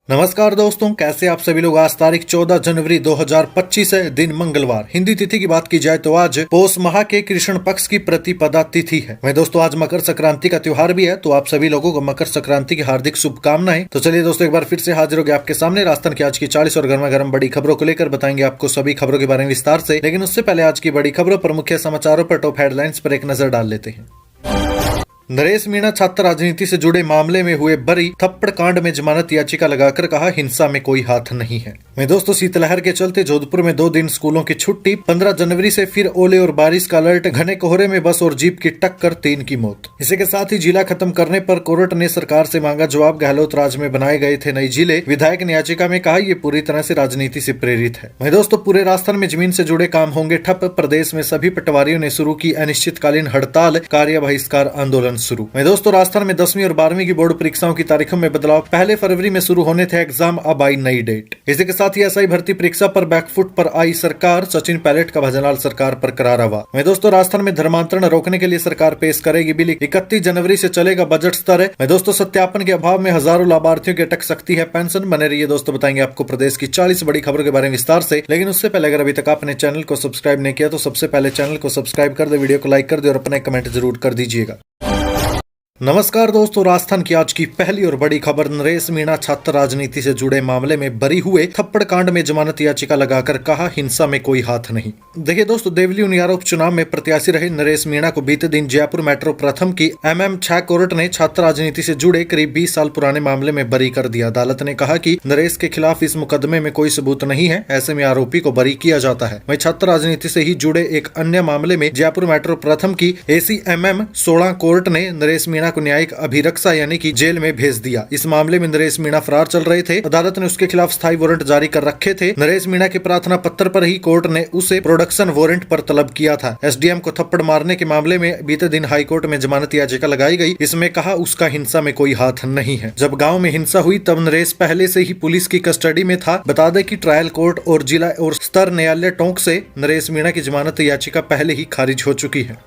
नमस्कार दोस्तों, कैसे आप सभी लोग। आज तारीख 14 जनवरी 2025 है, दिन मंगलवार। हिंदी तिथि की बात की जाए तो आज पौष माह के कृष्ण पक्ष की प्रतिपदा तिथि है। वहीं दोस्तों आज मकर संक्रांति का त्योहार भी है, तो आप सभी लोगों को मकर संक्रांति की हार्दिक शुभकामनाएं। तो चलिए दोस्तों, एक बार फिर से हाजिर हो गए आपके सामने राजस्थान की आज की 40 और गर्मा गर्म बड़ी खबरों को लेकर बताएंगे आपको सभी खबरों के बारे में विस्तार से। लेकिन उससे पहले आज की बड़ी खबरों पर, मुख्य समाचारों पर, टॉप हेडलाइंस पर एक नजर डाल लेते हैं। नरेश मीणा छात्र राजनीति से जुड़े मामले में हुए बरी, थप्पड़ कांड में जमानत याचिका लगाकर कहा हिंसा में कोई हाथ नहीं है। वहीं दोस्तों शीतलहर के चलते जोधपुर में 2 दिन स्कूलों की छुट्टी, 15 जनवरी से फिर ओले और बारिश का अलर्ट, घने कोहरे में बस और जीप की टक्कर, 3 की मौत। इसी के साथ ही जिला खत्म करने पर कोर्ट ने सरकार से मांगा जवाब। गहलोत राज में बनाए गए थे नए जिले, विधायक ने याचिका में कहा ये पूरी तरह से राजनीति से प्रेरित है। वहीं दोस्तों पूरे राजस्थान में जमीन से जुड़े काम होंगे ठप, प्रदेश में सभी पटवारियों ने शुरू की अनिश्चितकालीन हड़ताल, कार्य बहिष्कार आंदोलन शुरू। वहीं दोस्तों राजस्थान में 10वीं और 12वीं की बोर्ड परीक्षाओं की तारीखों में बदलाव, पहले फरवरी में शुरू होने थे एग्जाम, अब आई नई डेट। इसी के साथ ही एसआई भर्ती परीक्षा पर बैकफुट पर आई सरकार, सचिन पायलट का भजनलाल सरकार पर करारा हुआ। वहीं दोस्तों राजस्थान में धर्मांतरण रोकने के लिए सरकार पेश करेगी बिल, 31 जनवरी से चलेगा बजट स्तर है। वहीं दोस्तों सत्यापन के अभाव में हजारों लाभार्थियों की अटक सकती है पेंशन। बने रहिए दोस्तों, बताएंगे आपको प्रदेश की 40 बड़ी खबरों के बारे में विस्तार से। लेकिन उससे पहले अगर अभी तक आपने चैनल को सब्सक्राइब नहीं किया तो सबसे पहले चैनल को सब्सक्राइब कर दे, वीडियो को लाइक कर दे और अपने कमेंट जरूर कर दीजिएगा। नमस्कार दोस्तों, राजस्थान की आज की पहली और बड़ी खबर, नरेश मीणा छात्र राजनीति से जुड़े मामले में बरी हुए, थप्पड़ कांड में जमानत याचिका लगाकर कहा हिंसा में कोई हाथ नहीं। देखिए दोस्तों, देवली उनियारा उपचुनाव में प्रत्याशी रहे नरेश मीणा को बीते दिन जयपुर मेट्रो प्रथम की MM6 कोर्ट ने छात्र राजनीति से जुड़े करीब 20 साल पुराने मामले में बरी कर दिया। अदालत ने कहा कि नरेश के खिलाफ इस मुकदमे में कोई सबूत नहीं है, ऐसे में आरोपी को बरी किया जाता है। वहीं छात्र राजनीति से ही जुड़े एक अन्य मामले में जयपुर मेट्रो प्रथम की ACMM16 कोर्ट ने नरेश मीणा को न्यायिक अभिरक्षा यानी कि जेल में भेज दिया। इस मामले में नरेश मीणा फरार चल रहे थे। अदालत ने उसके खिलाफ स्थायी वारंट जारी कर रखे थे। नरेश मीणा के प्रार्थना पत्र पर ही कोर्ट ने उसे प्रोडक्शन वारंट पर तलब किया था। SDM को थप्पड़ मारने के मामले में बीते दिन हाईकोर्ट में जमानत याचिका लगाई गई। इसमें कहा उसका हिंसा में कोई हाथ नहीं है। जब गाँव में हिंसा हुई तब नरेश पहले से ही पुलिस की कस्टडी में था। बता दें कि ट्रायल कोर्ट और जिला और स्तर न्यायालय टोंक से नरेश मीणा की जमानत याचिका पहले ही खारिज हो चुकी है।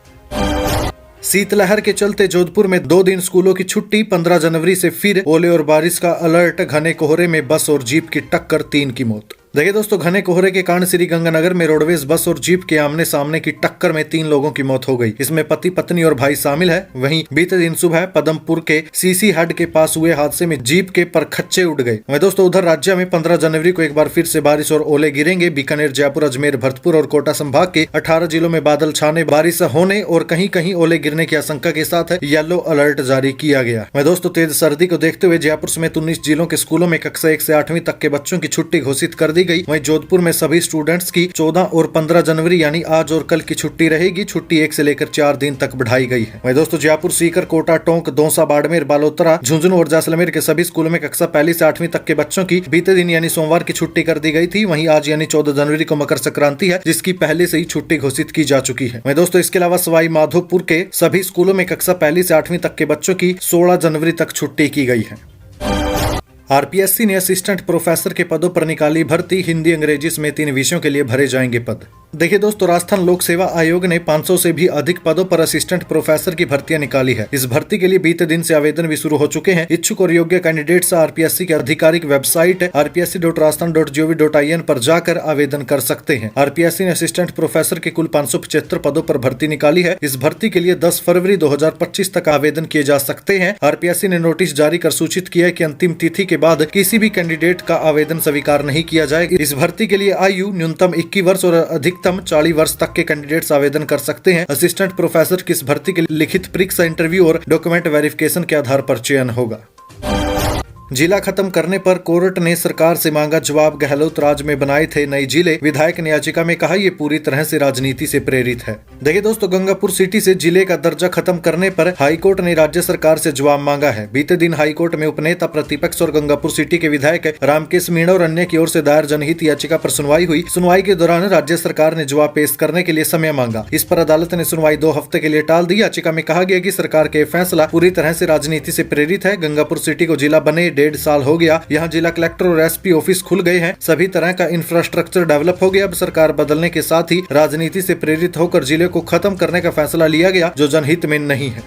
शीतलहर के चलते जोधपुर में 2 दिन स्कूलों की छुट्टी, 15 जनवरी से फिर ओले और बारिश का अलर्ट, घने कोहरे में बस और जीप की टक्कर, 3 की मौत। देखिए दोस्तों, घने कोहरे के कारण श्री गंगानगर में रोडवेज बस और जीप के आमने सामने की टक्कर में 3 लोगों की मौत हो गई। इसमें पति पत्नी और भाई शामिल है। वहीं बीते दिन सुबह पदमपुर के सीसी हेड के पास हुए हादसे में जीप के परखच्चे उड़ गए। वहीं दोस्तों उधर राज्य में 15 जनवरी को एक बार फिर से बारिश और ओले गिरेंगे। बीकानेर, जयपुर, अजमेर, भरतपुर और कोटा संभाग के 18 जिलों में बादल छाने, बारिश होने और कहीं कहीं ओले गिरने की आशंका के साथ येलो अलर्ट जारी किया गया। वहीं दोस्तों तेज सर्दी को देखते हुए जयपुर समेत 19 जिलों के स्कूलों में कक्षा 1 से 8वीं तक के बच्चों की छुट्टी घोषित कर दी गई। वहीं जोधपुर में सभी स्टूडेंट्स की 14 और 15 जनवरी यानी आज और कल की छुट्टी रहेगी। छुट्टी 1 से लेकर 4 दिन तक बढ़ाई गई है। वहीं दोस्तों जयपुर, सीकर, कोटा, टोंक, दौसा, बाड़मेर, बालोतरा, झुंझुनू और जैसलमेर के सभी स्कूलों में कक्षा 1 से 8वीं तक के बच्चों की बीते दिन यानी सोमवार की छुट्टी कर दी गई थी। वहीं आज यानी 14 जनवरी को मकर संक्रांति है, जिसकी पहले से ही छुट्टी घोषित की जा चुकी है। वहीं दोस्तों इसके अलावा सवाई माधोपुर के सभी स्कूलों में कक्षा 1 से 8वीं तक के बच्चों की 16 जनवरी तक छुट्टी की गई है। RPSC ने असिस्टेंट प्रोफेसर के पदों पर निकाली भर्ती, हिंदी अंग्रेजी समेत 3 विषयों के लिए भरे जाएंगे पद। देखिए दोस्तों, राजस्थान लोक सेवा आयोग ने 500 से भी अधिक पदों पर असिस्टेंट प्रोफेसर की भर्तियां निकाली है। इस भर्ती के लिए बीते दिन से आवेदन भी शुरू हो चुके हैं। इच्छुक और योग्य कैंडिडेट्स RPSC की आधिकारिक वेबसाइट rpsc.rajasthan.gov.in पर जाकर आवेदन कर सकते हैं। RPSC ने असिस्टेंट प्रोफेसर के कुल 575 पदों पर भर्ती निकाली है। इस भर्ती के लिए 10 फरवरी 2025 तक आवेदन किए जा सकते हैं। RPSC ने नोटिस जारी कर सूचित किया है कि अंतिम तिथि के बाद किसी भी कैंडिडेट का आवेदन स्वीकार नहीं किया जाएगा। इस भर्ती के लिए आयु न्यूनतम 21 वर्ष और अधिकतम 40 वर्ष तक के कैंडिडेट्स आवेदन कर सकते हैं। असिस्टेंट प्रोफेसर की इस भर्ती के लिए लिखित परीक्षा, इंटरव्यू और डॉक्यूमेंट वेरिफिकेशन के आधार पर चयन होगा। जिला खत्म करने पर कोर्ट ने सरकार से मांगा जवाब। गहलोत राज में बनाए थे नए जिले, विधायक ने याचिका में कहा ये पूरी तरह से राजनीति से प्रेरित है। देखिए दोस्तों, गंगापुर सिटी से जिले का दर्जा खत्म करने पर हाईकोर्ट ने राज्य सरकार से जवाब मांगा है। बीते दिन हाईकोर्ट में उपनेता प्रतिपक्ष और गंगापुर सिटी के विधायक रामकेश मीणा और अन्य की ओर से दायर जनहित याचिका पर सुनवाई हुई। सुनवाई के दौरान राज्य सरकार ने जवाब पेश करने के लिए समय मांगा। इस पर अदालत ने सुनवाई 2 हफ्ते के लिए टाल दी। याचिका में कहा गया कि सरकार के फैसला पूरी तरह से राजनीति से प्रेरित है। गंगापुर सिटी को जिला बने 1.5 साल हो गया। यहाँ जिला कलेक्टर और SP ऑफिस खुल गए हैं। सभी तरह का इंफ्रास्ट्रक्चर डेवलप हो गया। अब सरकार बदलने के साथ ही राजनीति से प्रेरित होकर जिले को खत्म करने का फैसला लिया गया, जो जनहित में नहीं है।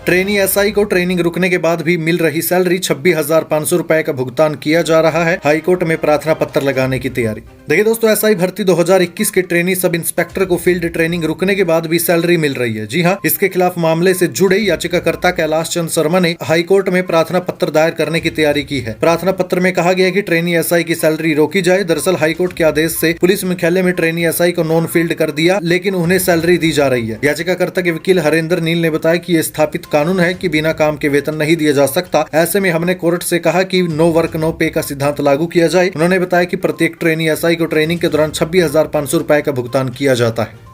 ट्रेनी एसआई को ट्रेनिंग रुकने के बाद भी मिल रही सैलरी 26,500 रुपए का भुगतान किया जा रहा है। हाईकोर्ट में प्रार्थना पत्र लगाने की तैयारी। देखिए दोस्तों, एसआई भर्ती 2021 के ट्रेनी सब इंस्पेक्टर को फील्ड ट्रेनिंग रुकने के बाद भी सैलरी मिल रही है। जी हाँ, इसके खिलाफ मामले से जुड़े याचिकाकर्ता कैलाश चंद शर्मा ने हाईकोर्ट में प्रार्थना पत्र दायर करने की तैयारी की है। प्रार्थना पत्र में कहा गया कि ट्रेनी एसआई की सैलरी रोकी जाए। दरअसल हाईकोर्ट के आदेश से पुलिस मुख्यालय में ट्रेनी एसआई को नॉन फील्ड कर दिया, लेकिन उन्हें सैलरी दी जा रही है। याचिकाकर्ता के वकील हरेंद्र नील ने बताया कि यह स्थापित कानून है कि बिना काम के वेतन नहीं दिया जा सकता। ऐसे में हमने कोर्ट से कहा कि नो वर्क नो पे का सिद्धांत लागू किया जाए। उन्होंने बताया कि प्रत्येक ट्रेनी एसआई को ट्रेनिंग के दौरान 26,500 रुपए का भुगतान किया जाता है।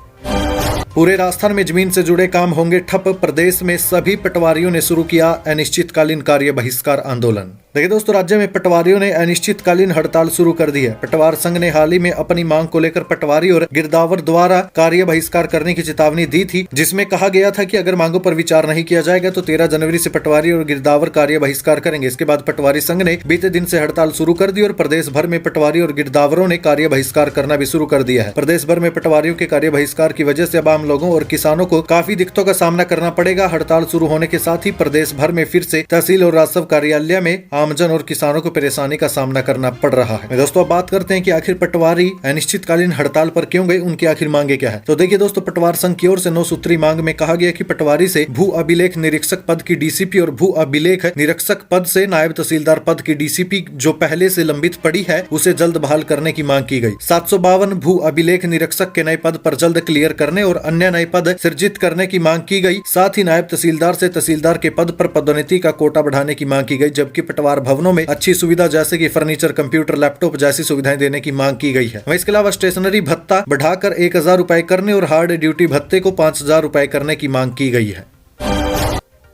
पूरे राजस्थान में जमीन से जुड़े काम होंगे ठप। प्रदेश में सभी पटवारियों ने शुरू किया अनिश्चितकालीन कार्य बहिष्कार आंदोलन। देखिए दोस्तों, राज्य में पटवारियों ने अनिश्चितकालीन हड़ताल शुरू कर दी है। पटवार संघ ने हाल ही में अपनी मांग को लेकर पटवारी और गिरदावर द्वारा कार्य बहिष्कार करने की चेतावनी दी थी, जिसमें कहा गया था कि अगर मांगों पर विचार नहीं किया जाएगा तो 13 जनवरी से पटवारी और गिरदावर कार्य बहिष्कार करेंगे। इसके बाद पटवारी संघ ने बीते दिन से हड़ताल शुरू कर दी और प्रदेश भर में पटवारी और गिरदावरों ने कार्य बहिष्कार करना भी शुरू कर दिया है। प्रदेश भर में पटवारियों के कार्य बहिष्कार की वजह से अब आम लोगों और किसानों को काफी दिक्कतों का सामना करना पड़ेगा। हड़ताल शुरू होने के साथ ही प्रदेश भर में फिर से तहसील और राजस्व कार्यालय में आमजन और किसानों को परेशानी का सामना करना पड़ रहा है। दोस्तों, अब बात करते हैं कि आखिर पटवारी अनिश्चितकालीन हड़ताल पर क्यों गए, उनकी आखिर मांगे क्या है। तो देखिए दोस्तों, पटवार संघ की ओर से 9 सूत्री मांग में कहा गया कि पटवारी से भू अभिलेख निरीक्षक पद की डीसीपी और भू अभिलेख निरीक्षक पद से नायब तहसीलदार पद की डीसीपी जो पहले से लंबित पड़ी है उसे जल्द बहाल करने की मांग की गई। 752 भू अभिलेख निरीक्षक के नए पद पर जल्द क्लियर करने और अन्य नए पद सृजित करने की मांग की गई। साथ ही नायब तहसीलदार से तहसीलदार के पद पर पदोन्नति का कोटा बढ़ाने की मांग की गई, जबकि पटवार भवनों में अच्छी सुविधा जैसे कि फर्नीचर, कंप्यूटर, लैपटॉप जैसी सुविधाएं देने की मांग की गई है। वहीं इसके अलावा स्टेशनरी भत्ता बढ़ाकर 1,000 रुपए करने और हार्ड ड्यूटी भत्ते को 5,000 रुपए करने की मांग की गई है।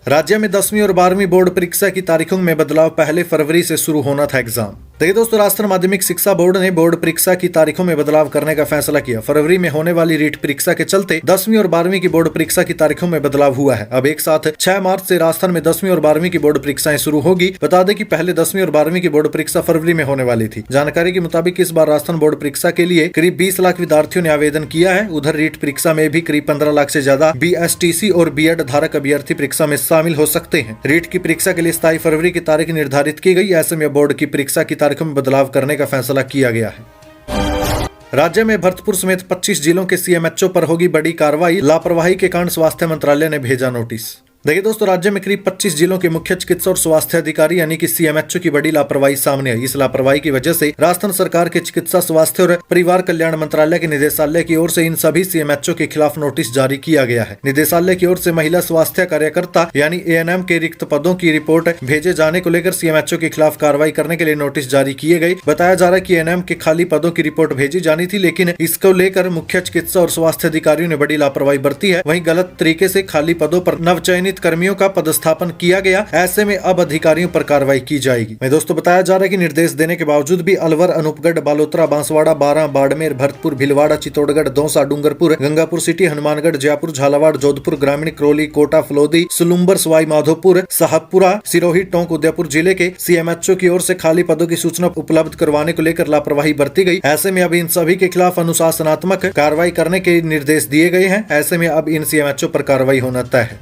राज्य में 10वीं और 12वीं बोर्ड परीक्षा की तारीखों में बदलाव। 1 फरवरी से शुरू होना था एग्जाम। देखिए दोस्तों, राष्ट्रीय माध्यमिक शिक्षा बोर्ड ने बोर्ड परीक्षा की तारीखों में बदलाव करने का फैसला किया। फरवरी में होने वाली रीट परीक्षा के चलते 10वीं और 12वीं की बोर्ड परीक्षा की तारीखों में बदलाव हुआ है। अब एक साथ 6 मार्च से राजस्थान में 10वीं और 12वीं की बोर्ड परीक्षाएं शुरू होगी। बता दें कि पहले 10वीं और 12वीं की बोर्ड परीक्षा फरवरी में होने वाली थी। जानकारी के मुताबिक इस बार राजस्थान बोर्ड परीक्षा के लिए करीब 20 लाख विद्यार्थियों ने आवेदन किया है। उधर रीट परीक्षा में भी करीब 15 लाख से ज्यादा बीएसटीसी और बीएड धारक अभ्यर्थी परीक्षा में शामिल हो सकते हैं। रीट की परीक्षा के लिए 27 फरवरी की तारीख निर्धारित की गई। ऐसे में बोर्ड की परीक्षा की तारीखों में बदलाव करने का फैसला किया गया है। राज्य में भरतपुर समेत 25 जिलों के सीएमएचओ पर होगी बड़ी कार्रवाई। लापरवाही के कारण स्वास्थ्य मंत्रालय ने भेजा नोटिस। देखिए दोस्तों, राज्य में करीब 25 जिलों के मुख्य चिकित्सा और स्वास्थ्य अधिकारी यानी कि सीएमएचओ की बड़ी लापरवाही सामने आई। इस लापरवाही की वजह से राजस्थान सरकार के चिकित्सा, स्वास्थ्य और परिवार कल्याण मंत्रालय के निदेशालय की ओर से इन सभी सीएमएचओ के खिलाफ नोटिस जारी किया गया है। निदेशालय की ओर से महिला स्वास्थ्य कार्यकर्ता यानी एएनएम के रिक्त पदों की रिपोर्ट भेजे जाने को लेकर सीएमएचओ के खिलाफ कार्रवाई करने के लिए नोटिस जारी किए गए। बताया जा रहा है कि एएनएम के खाली पदों की रिपोर्ट भेजी जानी थी, लेकिन इसको लेकर मुख्य चिकित्सा और स्वास्थ्य अधिकारियों ने बड़ी लापरवाही बरती है। वहीं गलत तरीके से खाली पदों पर नवचयनित कर्मियों का स्थापन किया गया। ऐसे में अब अधिकारियों पर कार्रवाई की जाएगी। मैं दोस्तों, बताया जा रहा है कि निर्देश देने के बावजूद भी अलवर, अनूपगढ़, बालोतरा, बांसवाड़ा, बारां, बाड़मेर, भरतपुर, भीलवाड़ा, चित्तौड़गढ़, दौसा, डूंगरपुर, गंगापुर सिटी, हनुमानगढ़, जयपुर, झालावाड़, जोधपुर ग्रामीण, करौली, कोटा, फलोदी, सुलुम्बर, सवाई माधोपुर, साहबपुरा, सिरोही, टोंक, उदयपुर जिले के सीएमएचओ की ओर से खाली पदों की सूचना उपलब्ध करवाने को लेकर लापरवाही बरती गई। ऐसे में अब इन सभी के खिलाफ अनुशासनात्मक कार्रवाई करने के निर्देश दिए गए हैं। ऐसे में अब इन सीएमएचओ पर कार्रवाई होना तय है।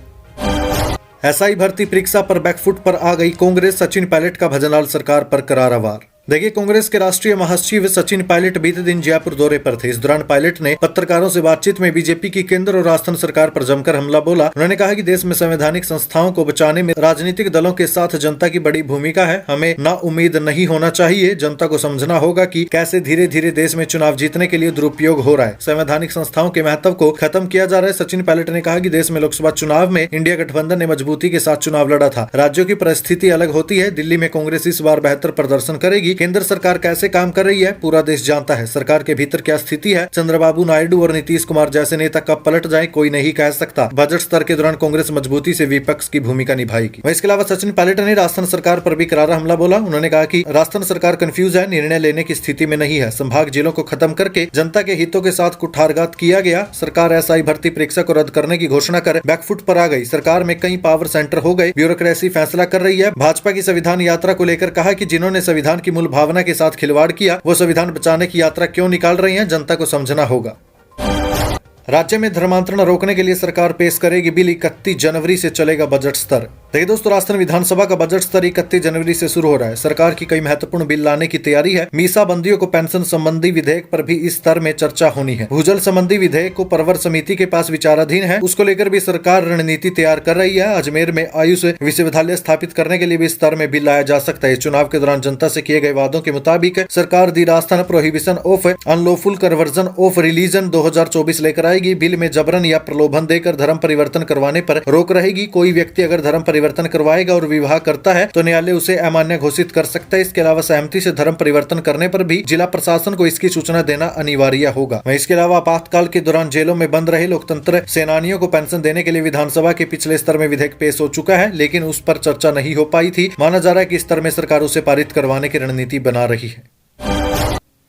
एसआई भर्ती परीक्षा पर बैकफुट पर आ गई कांग्रेस। सचिन पायलट का भजनलाल सरकार पर करारा वार। देखिए, कांग्रेस के राष्ट्रीय महासचिव सचिन पायलट बीते दिन जयपुर दौरे पर थे। इस दौरान पायलट ने पत्रकारों से बातचीत में बीजेपी की केंद्र और राजस्थान सरकार पर जमकर हमला बोला। उन्होंने कहा कि देश में संवैधानिक संस्थाओं को बचाने में राजनीतिक दलों के साथ जनता की बड़ी भूमिका है। हमें ना उम्मीद नहीं होना चाहिए। जनता को समझना होगा कि कैसे धीरे धीरे देश में चुनाव जीतने के लिए दुरुपयोग हो रहा है। संवैधानिक संस्थाओं के महत्व को खत्म किया जा रहा है। सचिन पायलट ने कहा कि देश में लोकसभा चुनाव में इंडिया गठबंधन ने मजबूती के साथ चुनाव लड़ा था। राज्यों की परिस्थिति अलग होती है। दिल्ली में कांग्रेस इस बार बेहतर प्रदर्शन करेगी। केंद्र सरकार कैसे काम कर रही है पूरा देश जानता है। सरकार के भीतर क्या स्थिति है, चंद्रबाबू नायडू और नीतीश कुमार जैसे नेता कब पलट जाए कोई नहीं कह सकता। बजट स्तर के दौरान कांग्रेस मजबूती से विपक्ष की भूमिका निभाएगी। इसके अलावा सचिन पायलट ने राजस्थान सरकार पर भी करारा हमला बोला। उन्होंने कहा कि राजस्थान सरकार कंफ्यूज है, निर्णय लेने की स्थिति में नहीं है। संभाग जिलों को खत्म करके जनता के हितों के साथ कुठारघात किया गया। सरकार एसआई भर्ती परीक्षा को रद्द करने की घोषणा कर बैकफुट पर आ गई। सरकार में कई पावर सेंटर हो गए। ब्यूरोक्रेसी फैसला कर रही है। भाजपा की संविधान यात्रा को लेकर कहा कि जिन्होंने संविधान की मूल भावना के साथ खिलवाड़ किया वो संविधान बचाने की यात्रा क्यों निकाल रही हैं, जनता को समझना होगा। राज्य में धर्मांतरण रोकने के लिए सरकार पेश करेगी बिल। 31 जनवरी से चलेगा बजट स्तर। देखिए दोस्तों, राजस्थान विधानसभा का बजट स्तर 31 जनवरी से शुरू हो रहा है। सरकार की कई महत्वपूर्ण बिल लाने की तैयारी है। मीसा बंदियों को पेंशन संबंधी विधेयक पर भी इस स्तर में चर्चा होनी है। भूजल संबंधी विधेयक को परवर समिति के पास विचाराधीन है। उसको लेकर भी सरकार रणनीति तैयार कर रही है। अजमेर में आयुष विश्वविद्यालय स्थापित करने के लिए भी स्तर में बिल लाया जा सकता है। चुनाव के दौरान जनता से किए गए वादों के मुताबिक सरकार the Rajasthan prohibition of unlawful conversion of religion 2024 लेकर आएगी। बिल में जबरन या प्रलोभन देकर धर्म परिवर्तन करवाने पर रोक रहेगी। कोई व्यक्ति अगर धर्म परिवर्तन करवाएगा और विवाह करता है तो न्यायालय उसे अमान्य घोषित कर सकता है। इसके अलावा सहमति से धर्म परिवर्तन करने पर भी जिला प्रशासन को इसकी सूचना देना अनिवार्य होगा। इसके अलावा आपातकाल के दौरान जेलों में बंद रहे लोकतंत्र सेनानियों को पेंशन देने के लिए विधानसभा के पिछले स्तर में विधेयक पेश हो चुका है, लेकिन उस पर चर्चा नहीं हो पाई थी। माना जा रहा है कि इस स्तर में सरकार उसे पारित करवाने की रणनीति बना रही है।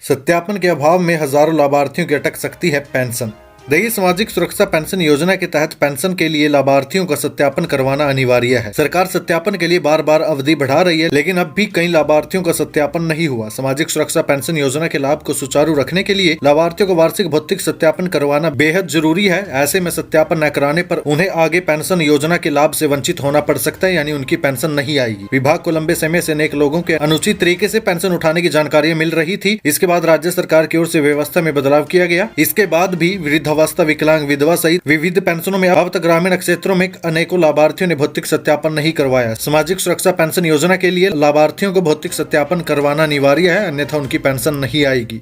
सत्यापन के अभाव में हजारों लाभार्थियों की अटक सकती है पेंशन। देखिए, सामाजिक सुरक्षा पेंशन योजना के तहत पेंशन के लिए लाभार्थियों का सत्यापन करवाना अनिवार्य है। सरकार सत्यापन के लिए बार बार अवधि बढ़ा रही है, लेकिन अब भी कई लाभार्थियों का सत्यापन नहीं हुआ। सामाजिक सुरक्षा पेंशन योजना के लाभ को सुचारू रखने के लिए लाभार्थियों को वार्षिक भौतिक सत्यापन करवाना बेहद जरूरी है। ऐसे में सत्यापन न कराने पर उन्हें आगे पेंशन योजना के लाभ से वंचित होना पड़ सकता है, यानी उनकी पेंशन नहीं आएगी। विभाग को लंबे समय से अनेक लोगों के अनुचित तरीके से पेंशन उठाने की जानकारियां मिल रही थी। इसके बाद राज्य सरकार की ओर से व्यवस्था में बदलाव किया गया। इसके बाद भी वृद्धावस्था, विकलांग, विधवा सहित विविध पेंशनों में अब तक ग्रामीण क्षेत्रों में अनेकों लाभार्थियों ने भौतिक सत्यापन नहीं करवाया। सामाजिक सुरक्षा पेंशन योजना के लिए लाभार्थियों को भौतिक सत्यापन करवाना अनिवार्य है, अन्यथा उनकी पेंशन नहीं आएगी।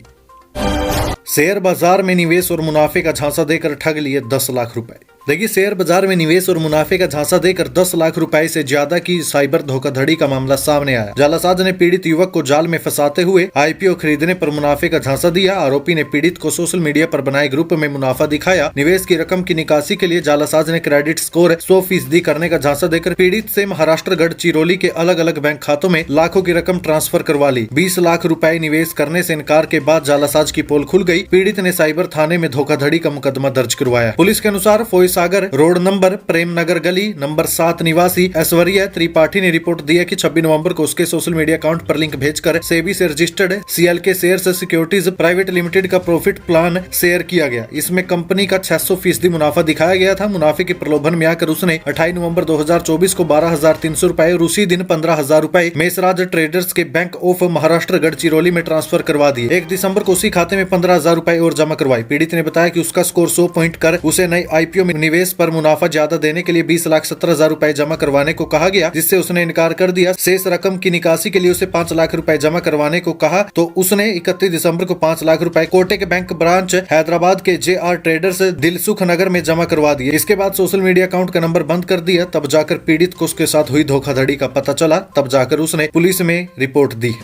शेयर बाजार में निवेश और मुनाफे का झांसा देकर ठग लिए 10 लाख रुपए। देखिए, शेयर बाजार में निवेश और मुनाफे का झांसा देकर 10 लाख रुपए से ज्यादा की साइबर धोखाधड़ी का मामला सामने आया। जालासाज ने पीड़ित युवक को जाल में फंसाते हुए आईपीओ खरीदने पर मुनाफे का झांसा दिया। आरोपी ने पीड़ित को सोशल मीडिया पर बनाए ग्रुप में मुनाफा दिखाया। निवेश की रकम की निकासी के लिए जालासाज ने क्रेडिट स्कोर 100% करने का झांसा देकर पीड़ित से महाराष्ट्र गढ़चिरौली के अलग अलग बैंक खातों में लाखों की रकम ट्रांसफर करवा ली। 20 लाख रुपए निवेश करने से इनकार के बाद जालासाज की पोल खुल गई। पीड़ित ने साइबर थाने में धोखाधड़ी का मुकदमा दर्ज करवाया। पुलिस के अनुसार फोयसागर रोड नंबर प्रेम नगर गली नंबर 7 निवासी ऐश्वर्या त्रिपाठी ने रिपोर्ट दी है कि 26 नवंबर को उसके सोशल मीडिया अकाउंट पर लिंक भेजकर सेबी से registered CLK shares securities private limited का प्रॉफिट प्लान शेयर किया गया। इसमें कंपनी का 600% मुनाफा दिखाया गया था। मुनाफे के प्रलोभन में आकर उसने 28 नवंबर 2024 को 12,300 रुपए और उसी दिन 15,000 रुपए मेसराज ट्रेडर्स के बैंक ऑफ महाराष्ट्र गढ़चिरौली में ट्रांसफर करवा दिए। 1 दिसंबर को उसी खाते में 15,000 रुपए और जमा करवाई। पीड़ित ने बताया कि उसका स्कोर 100 पॉइंट कर उसे नए आईपीओ में निवेश पर मुनाफा ज्यादा देने के लिए 20,17,000 रुपए जमा करवाने को कहा गया, जिससे उसने इनकार कर दिया। शेष रकम की निकासी के लिए उसे 5 लाख रुपए जमा करवाने को कहा तो उसने 31 दिसंबर को 5 लाख रुपए कोटे के बैंक ब्रांच हैदराबाद के JR ट्रेडर्स दिलसुख नगर में जमा करवा दिए। इसके बाद सोशल मीडिया अकाउंट का नंबर बंद कर दिया। तब जाकर पीड़ित को उसके साथ हुई धोखाधड़ी का पता चला। तब जाकर उसने पुलिस में रिपोर्ट दी।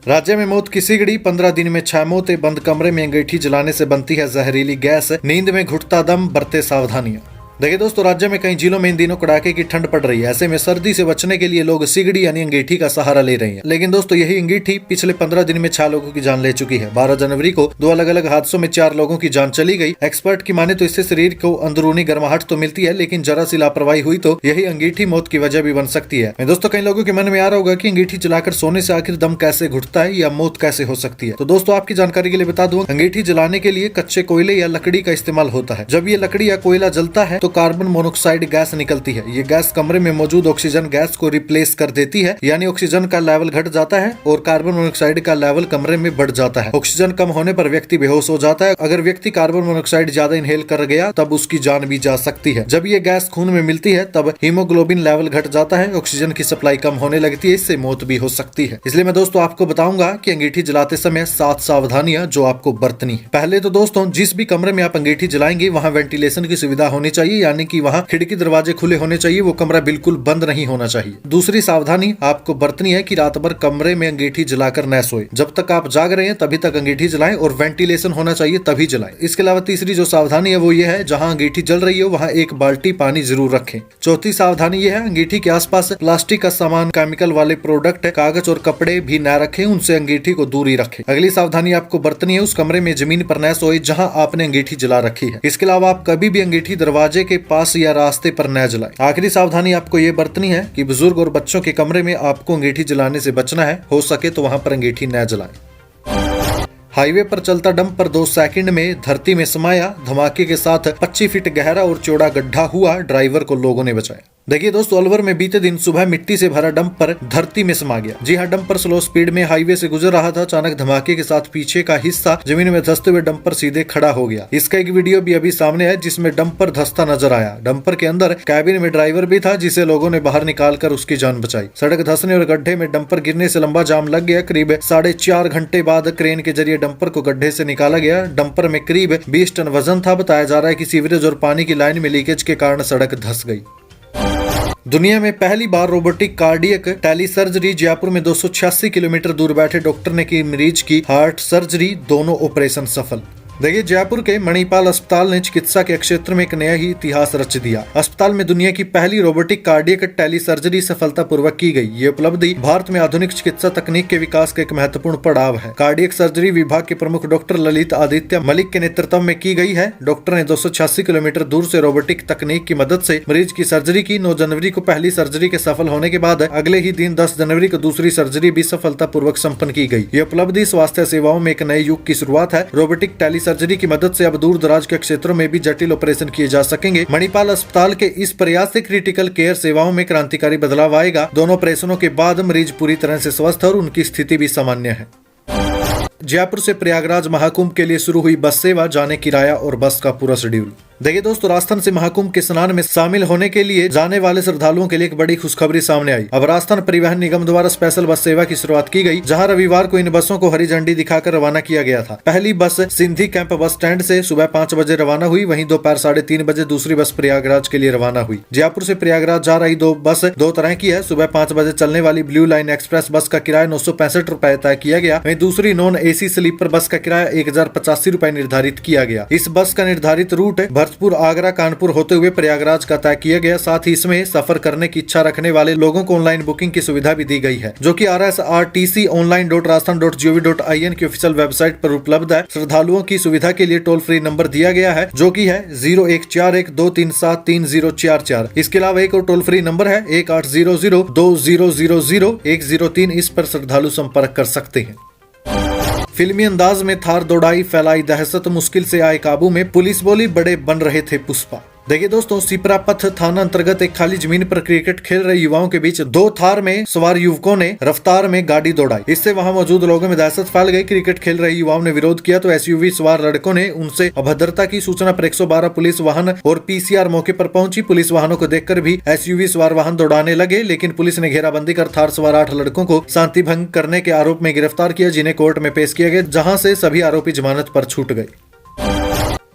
राज्य में मौत की सिगड़ी, 15 दिन में 6 मौतें। बंद कमरे में अंगीठी जलाने से बनती है जहरीली गैस। नींद में घुटता दम, बरते सावधानियां। देखिए दोस्तों, राज्य में कई जिलों में इन दिनों कड़ाके की ठंड पड़ रही है। ऐसे में सर्दी से बचने के लिए लोग सिगड़ी यानी अंगीठी का सहारा ले रहे हैं। लेकिन दोस्तों, यही अंगीठी पिछले 15 दिन में 6 लोगों की जान ले चुकी है। 12 जनवरी को 2 अलग अलग हादसों में 4 लोगों की जान चली गई। एक्सपर्ट की माने तो इससे शरीर को अंदरूनी गर्माहट तो मिलती है, लेकिन जरा सी लापरवाही हुई तो यही अंगीठी मौत की वजह भी बन सकती है। दोस्तों, कई लोगों के मन में आ रहा होगा कि अंगीठी जलाकर सोने से आखिर दम कैसे घुटता है या मौत कैसे हो सकती है। तो दोस्तों, आपकी जानकारी के लिए बता दूं, अंगीठी जलाने के लिए कच्चे कोयले या लकड़ी का इस्तेमाल होता है। जब ये लकड़ी या कोयला जलता है तो कार्बन मोनोऑक्साइड गैस निकलती है। ये गैस कमरे में मौजूद ऑक्सीजन गैस को रिप्लेस कर देती है, यानी ऑक्सीजन का लेवल घट जाता है और कार्बन मोनोऑक्साइड का लेवल कमरे में बढ़ जाता है। ऑक्सीजन कम होने पर व्यक्ति बेहोश हो जाता है। अगर व्यक्ति कार्बन मोनोऑक्साइड ज्यादा इनहेल कर गया तब उसकी जान भी जा सकती है। जब ये गैस खून में मिलती है तब हीमोग्लोबिन लेवल घट जाता है, ऑक्सीजन की सप्लाई कम होने लगती है, इससे मौत भी हो सकती है। इसलिए मैं दोस्तों आपको बताऊंगा कि अंगीठी जलाते समय 7 सावधानियां जो आपको बरतनी है। पहले तो दोस्तों, जिस भी कमरे में आप अंगीठी जलाएंगे वहां वेंटिलेशन की सुविधा होनी चाहिए, यानी कि वहां खिड़की दरवाजे खुले होने चाहिए, वो कमरा बिल्कुल बंद नहीं होना चाहिए। दूसरी सावधानी आपको बरतनी है कि रात भर कमरे में अंगीठी जलाकर न सोए। जब तक आप जाग रहे हैं तभी तक अंगीठी जलाएं और वेंटिलेशन होना चाहिए तभी जलाएं। इसके अलावा तीसरी जो सावधानी है वो ये है, जहां अंगीठी जल रही हो वहां 1 बाल्टी पानी जरूर रखें। चौथी सावधानी ये है, अंगीठी के आसपास प्लास्टिक का सामान, केमिकल वाले प्रोडक्ट, कागज और कपड़े भी न रखें, उनसे अंगीठी को दूर ही रखें। अगली सावधानी आपको बरतनी है, उस कमरे में जमीन पर न सोए जहां आपने अंगीठी जला रखी है। इसके अलावा आप कभी भी अंगीठी दरवाजे के पास या रास्ते पर न जलाएं। आखिरी सावधानी आपको ये बरतनी है कि बुजुर्ग और बच्चों के कमरे में आपको अंगीठी जलाने से बचना है। हो सके तो वहां पर अंगीठी न जलाएं। हाईवे पर चलता डंपर 2 सेकंड में धरती में समाया। धमाके के साथ 25 फीट गहरा और चौड़ा गड्ढा हुआ। ड्राइवर को लोगों ने बचाया। देखिए दोस्तों, अलवर में बीते दिन सुबह मिट्टी से भरा डंपर धरती में समा गया। जी हां, डंपर स्लो स्पीड में हाईवे से गुजर रहा था। अचानक धमाके के साथ पीछे का हिस्सा जमीन में धंसते हुए डंपर सीधे खड़ा हो गया। इसका एक वीडियो भी अभी सामने है जिसमें डंपर धंसता नजर आया। डंपर के अंदर कैबिन में ड्राइवर भी था जिसे लोगों ने बाहर निकालकर उसकी जान बचाई। सड़क धंसने और गड्ढे में डंपर गिरने से लंबा जाम लग गया। करीब 4.5 घंटे बाद क्रेन के जरिए डंपर को गड्ढे से निकाला गया। डंपर में करीब 20 टन वजन था। बताया जा रहा है कि सीवरेज और पानी की लाइन में लीकेज के कारण सड़क धंस गई। दुनिया में पहली बार रोबोटिक कार्डियक टेलीसर्जरी। जयपुर में 286 किलोमीटर दूर बैठे डॉक्टर ने की मरीज की हार्ट सर्जरी। दोनों ऑपरेशन सफल। देखिए, जयपुर के मणिपाल अस्पताल ने चिकित्सा के क्षेत्र में एक नया ही इतिहास रच दिया। अस्पताल में दुनिया की पहली रोबोटिक कार्डियक टेलीसर्जरी सफलतापूर्वक की गई। ये उपलब्धि भारत में आधुनिक चिकित्सा तकनीक के विकास का एक महत्वपूर्ण पड़ाव है। कार्डियक सर्जरी विभाग के प्रमुख डॉक्टर ललित आदित्य मलिक के नेतृत्व में की गई है। डॉक्टर ने 286 किलोमीटर दूर से रोबोटिक तकनीक की मदद से मरीज की सर्जरी की। 9 जनवरी को पहली सर्जरी के सफल होने के बाद अगले ही दिन 10 जनवरी को दूसरी सर्जरी भी सफलतापूर्वक संपन्न की गई। ये उपलब्धि स्वास्थ्य सेवाओं में एक नए युग की शुरुआत है। रोबोटिक सर्जरी की मदद से अब दूर दराज के क्षेत्रों में भी जटिल ऑपरेशन किए जा सकेंगे। मणिपाल अस्पताल के इस प्रयास से क्रिटिकल केयर सेवाओं में क्रांतिकारी बदलाव आएगा। दोनों ऑपरेशनों के बाद मरीज पूरी तरह से स्वस्थ और उनकी स्थिति भी सामान्य है। जयपुर से प्रयागराज महाकुंभ के लिए शुरू हुई बस सेवा। जाने किराया और बस का पूरा शेड्यूल। देखिए दोस्तों, राजस्थान से महाकुंभ के स्नान में शामिल होने के लिए जाने वाले श्रद्धालुओं के लिए एक बड़ी खुशखबरी सामने आई। अब राजस्थान परिवहन निगम द्वारा स्पेशल बस सेवा की शुरुआत की गई, जहां रविवार को इन बसों को हरी झंडी दिखाकर रवाना किया गया था। पहली बस सिंधी कैंप बस स्टैंड से सुबह 5 बजे रवाना हुई। वहीं दोपहर 3:30 बजे दूसरी बस प्रयागराज के लिए रवाना हुई। जयपुर से प्रयागराज जा रही बस दो तरह की है। सुबह 5 बजे चलने वाली ब्लू लाइन एक्सप्रेस बस का किराया 965 रुपए तय किया गया। वहीं दूसरी नॉन AC स्लीपर बस का किराया 1085 रुपए निर्धारित किया गया। इस बस का निर्धारित रूट भरतपुर, आगरा, कानपुर होते हुए प्रयागराज का तय किया गया। साथ ही इसमें सफर करने की इच्छा रखने वाले लोगों को ऑनलाइन बुकिंग की सुविधा भी दी गई है, जो कि rsrtconline.rajasthan.gov.in की ऑफिशियल वेबसाइट पर उपलब्ध है। श्रद्धालुओं की सुविधा के लिए टोल फ्री नंबर दिया गया है, जो कि है 0141237344। इसके अलावा एक और टोल फ्री नंबर है 1800-2000-103। इस पर श्रद्धालु संपर्क कर सकते हैं। फिल्मी अंदाज में थार दौड़ाई, फैलाई दहशत, मुश्किल से आए काबू में। पुलिस बोली बड़े बन रहे थे पुष्पा। देखिए दोस्तों, सिपरापथ थाना अंतर्गत एक खाली जमीन पर क्रिकेट खेल रहे युवाओं के बीच 2 थार में सवार युवकों ने रफ्तार में गाड़ी दौड़ाई। इससे वहां मौजूद लोगों में दहशत फैल गई। क्रिकेट खेल रहे युवाओं ने विरोध किया तो SUV सवार लड़कों ने उनसे अभद्रता की सूचना पर 112 पुलिस वाहन और PCR मौके पर पहुंची। पुलिस वाहनों को देखकर भी SUV सवार वाहन दौड़ाने लगे, लेकिन पुलिस ने घेराबंदी कर थार सवार 8 लड़कों को शांति भंग करने के आरोप में गिरफ्तार किया, जिन्हें कोर्ट में पेश किया गया, जहां से सभी आरोपी जमानत पर छूट गए।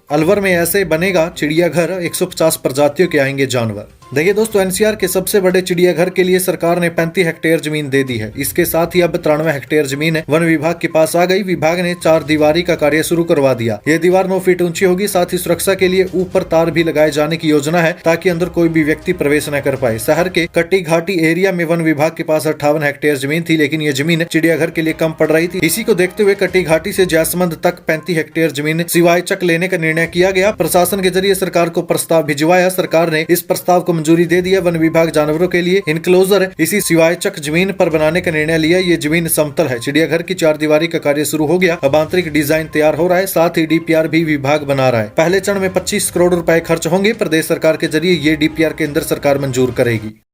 अलवर में ऐसे बनेगा चिड़ियाघर, 150 प्रजातियों के आएंगे जानवर। देखिए दोस्तों, NCR के सबसे बड़े चिड़ियाघर के लिए सरकार ने 35 हेक्टेयर जमीन दे दी है। इसके साथ ही अब 93 हेक्टेयर जमीन वन विभाग के पास आ गई। विभाग ने 4 दीवारी का कार्य शुरू करवा दिया। यह दीवार 9 फीट ऊंची होगी। साथ ही सुरक्षा के लिए ऊपर तार भी लगाए जाने की योजना है, ताकि अंदर कोई भी व्यक्ति प्रवेश न कर पाए। शहर के कट्टी घाटी एरिया में वन विभाग के पास 58 हेक्टेयर जमीन थी, लेकिन यह जमीन चिड़ियाघर के लिए कम पड़ रही थी। इसी को देखते हुए कट्टी घाटी से जैसमंद तक 35 हेक्टेयर जमीन सिवायचक लेने का निर्णय किया गया। प्रशासन के जरिए सरकार को प्रस्ताव भिजवाया। सरकार ने इस प्रस्ताव को मंजूरी दे दी है। वन विभाग जानवरों के लिए इनक्लोजर इसी सिवायचक जमीन पर बनाने का निर्णय लिया। ये जमीन समतल है। चिड़ियाघर की 4 दीवारी का कार्य शुरू हो गया। अब आंतरिक डिजाइन तैयार हो रहा है। साथ ही DPR भी विभाग बना रहा है। पहले चरण में 25 करोड़ रुपए खर्च होंगे। प्रदेश सरकार के जरिए ये DPR केंद्र सरकार मंजूर करेगी।